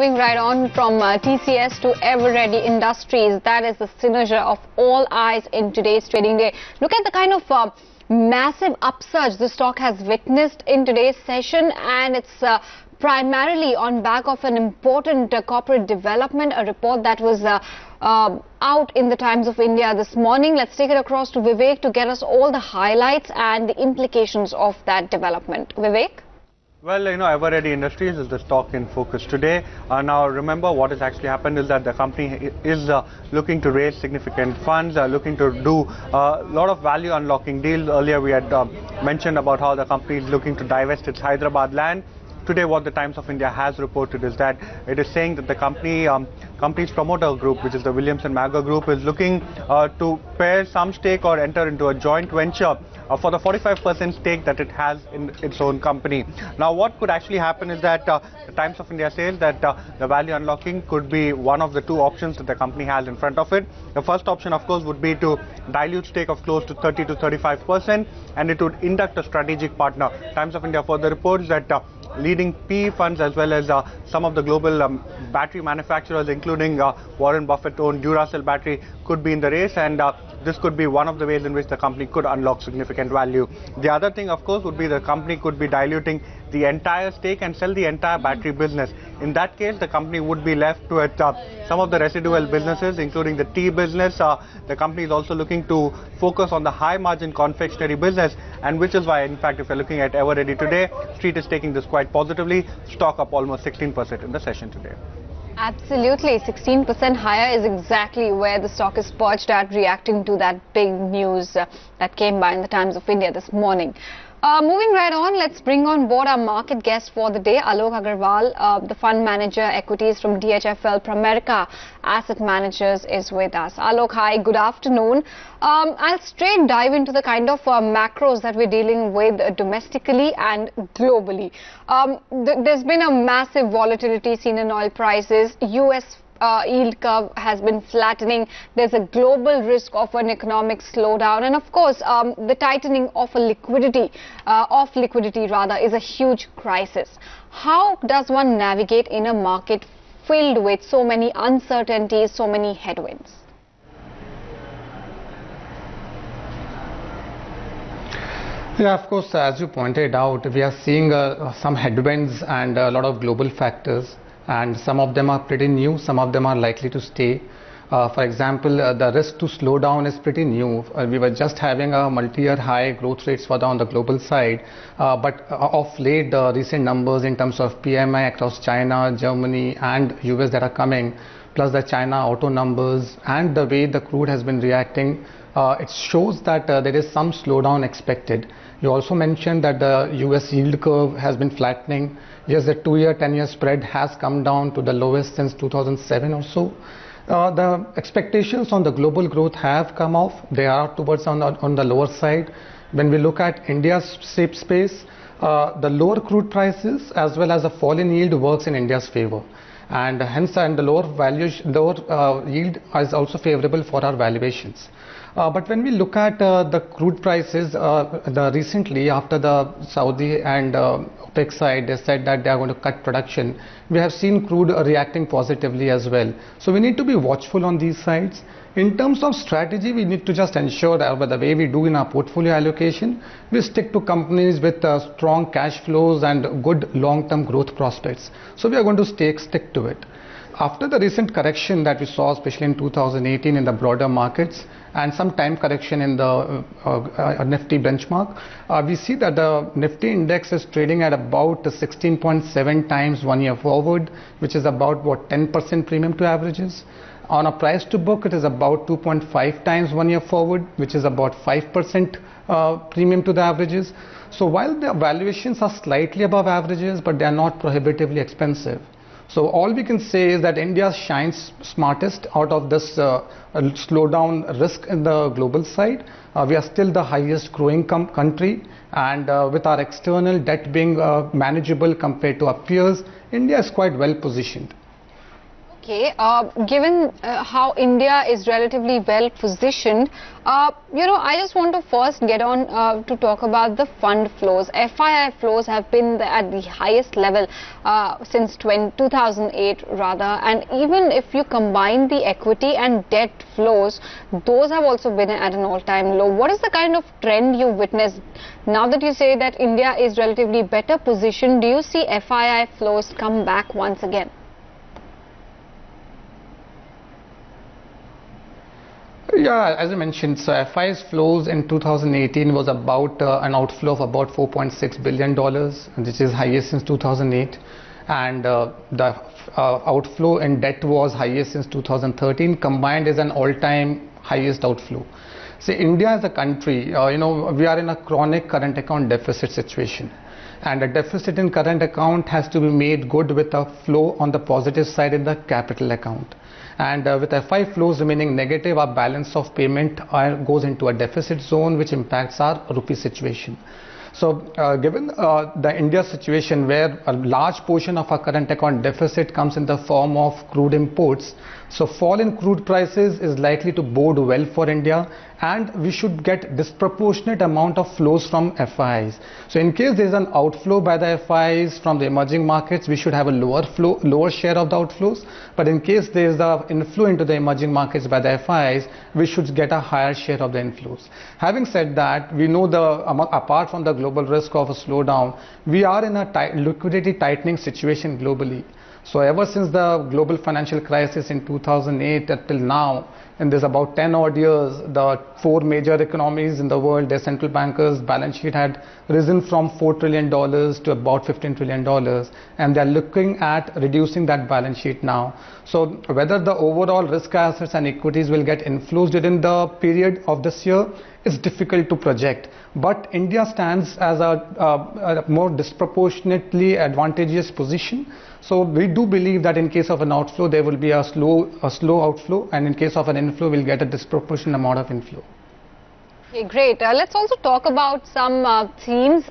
moving right on from TCS to Ever-Ready Industries. That is the signature of all eyes in today's trading day. Look at the kind of massive upsurge the stock has witnessed in today's session, and it's primarily on back of an important corporate development, a report that was out in the Times of India this morning. Let's take it across to Vivek to get us all the highlights and the implications of that development. Vivek? Well, Ever-Ready Industries is the stock in focus today. Now, remember what has actually happened is that the company is looking to raise significant funds, looking to do a lot of value unlocking deals. Earlier, we had mentioned about how the company is looking to divest its Hyderabad land. Today, what the Times of India has reported is that it is saying that the company's promoter group, which is the Williamson Magger Group, is looking to pair some stake or enter into a joint venture for the 45% stake that it has in its own company. Now, what could actually happen is that the Times of India says that the value unlocking could be one of the two options that the company has in front of it. The first option, of course, would be to dilute stake of close to 30 to 35%, and it would induct a strategic partner. Times of India further reports that leading PE funds as well as some of the global battery manufacturers, including Warren Buffett-owned Duracell battery, could be in the race, and this could be one of the ways in which the company could unlock significant value. The other thing, of course, would be the company could be diluting the entire stake and sell the entire battery business. In that case, the company would be left with some of the residual businesses, including the tea business. The company is also looking to focus on the high-margin confectionery business, and which is why, in fact, if you're looking at Ever-Ready today, Street is taking this quite positively. Stock up almost 16% in the session today. Absolutely, 16% higher is exactly where the stock is perched at, reacting to that big news that came by in the Times of India this morning. Moving right on, let's bring on board our market guest for the day, Alok Agarwal, the fund manager equities from DHFL Pramerica Asset Managers, is with us. Alok, hi, good afternoon. I'll straight dive into the kind of macros that we're dealing with domestically and globally. There's been a massive volatility seen in oil prices. US yield curve has been flattening. There's a global risk of an economic slowdown, and of course the tightening of liquidity is a huge crisis. How does one navigate in a market filled with so many uncertainties, so many headwinds? Yeah, of course, as you pointed out, we are seeing some headwinds and a lot of global factors, and some of them are pretty new, some of them are likely to stay. For example, the risk to slow down is pretty new. We were just having a multi-year high growth rates on the global side, but of late, the recent numbers in terms of PMI across China, Germany and US that are coming, plus the China auto numbers and the way the crude has been reacting, it shows that there is some slowdown expected. You also mentioned that the US yield curve has been flattening. Yes, the 2-year, 10-year spread has come down to the lowest since 2007 or so. The expectations on the global growth have come off. They are towards on the lower side. When we look at India's space, the lower crude prices as well as a fall in yield works in India's favor. And hence, the lower yield is also favorable for our valuations. But when we look at the crude prices, recently after the Saudi and OPEC side, they said that they are going to cut production. We have seen crude reacting positively as well. So we need to be watchful on these sides. In terms of strategy, we need to just ensure that the way we do in our portfolio allocation, we stick to companies with strong cash flows and good long-term growth prospects. So we are going to stick to it. After the recent correction that we saw, especially in 2018 in the broader markets, and some time correction in the Nifty benchmark, we see that the Nifty index is trading at about 16.7 times 1 year forward, which is about 10% premium to averages. On a price to book, it is about 2.5 times 1 year forward, which is about 5% premium to the averages. So while the valuations are slightly above averages, but they are not prohibitively expensive. So all we can say is that India shines smartest out of this slowdown risk in the global side. We are still the highest growing country, and with our external debt being manageable compared to our peers, India is quite well positioned. Okay, given how India is relatively well positioned, I just want to first get on to talk about the fund flows. FII flows have been at the highest level since 2008 rather, and even if you combine the equity and debt flows, those have also been at an all-time low. What is the kind of trend you witnessed? Now that you say that India is relatively better positioned, do you see FII flows come back once again? Yeah, as I mentioned, so FI's flows in 2018 was about an outflow of about $4.6 billion, which is highest since 2008. And the outflow in debt was highest since 2013. Combined is an all-time highest outflow. See, India as a country, we are in a chronic current account deficit situation. And a deficit in current account has to be made good with a flow on the positive side in the capital account. And with FI flows remaining negative, our balance of payment goes into a deficit zone, which impacts our rupee situation. So given the India situation where a large portion of our current account deficit comes in the form of crude imports, so fall in crude prices is likely to bode well for India, and we should get disproportionate amount of flows from FIs. So in case there is an outflow by the FIs from the emerging markets, we should have a lower share of the outflows. But in case there is an inflow into the emerging markets by the FIs, we should get a higher share of the inflows. Having said that, we know apart from the global risk of a slowdown, we are in a liquidity tightening situation globally. So ever since the global financial crisis in 2008 till now, and there's about 10 odd years, the four major economies in the world, their central bankers' balance sheet had risen from $4 trillion to about $15 trillion, and they're looking at reducing that balance sheet now. So whether the overall risk assets and equities will get inflows during the period of this year is difficult to project. But India stands as a more disproportionately advantageous position. So we do believe that in case of an outflow, there will be a slow outflow, and in case of an inflow, we'll get a disproportionate amount of inflow. Okay, great. Let's also talk about some themes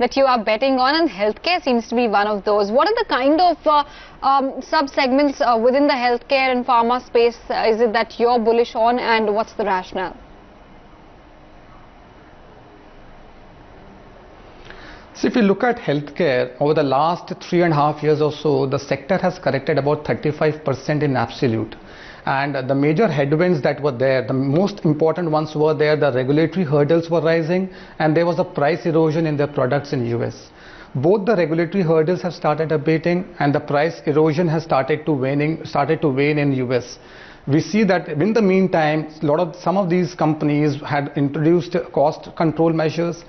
that you are betting on, and healthcare seems to be one of those. What are the kind of sub-segments within the healthcare and pharma space is it that you're bullish on, and what's the rationale? So if you look at healthcare, over the last 3.5 years or so, the sector has corrected about 35% in absolute. And the major headwinds that were there, the most important ones were there, the regulatory hurdles were rising, and there was a price erosion in their products in US. Both the regulatory hurdles have started abating, and the price erosion has started to wane in US. We see that in the meantime, some of these companies had introduced cost control measures.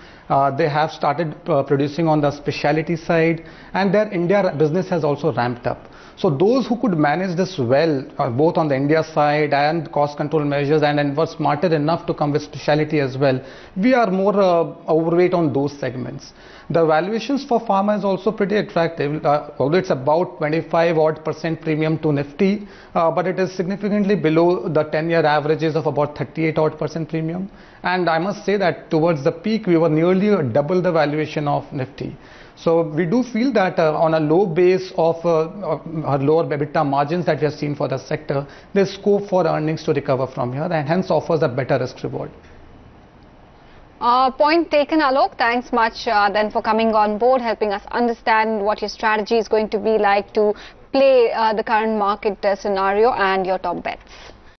They have started producing on the specialty side, and their India business has also ramped up. So those who could manage this well, both on the India side and cost control measures, and were smarter enough to come with specialty as well, we are more overweight on those segments. The valuations for pharma is also pretty attractive, although it's about 25% premium to Nifty, but it is significantly below the 10-year averages of about 38% premium. And I must say that towards the peak, we were nearly double the valuation of Nifty. So we do feel that on a low base of lower EBITDA margins that we have seen for the sector, there's scope for earnings to recover from here, and hence offers a better risk reward. Point taken, Alok. Thanks much then for coming on board, helping us understand what your strategy is going to be like to play the current market scenario and your top bets.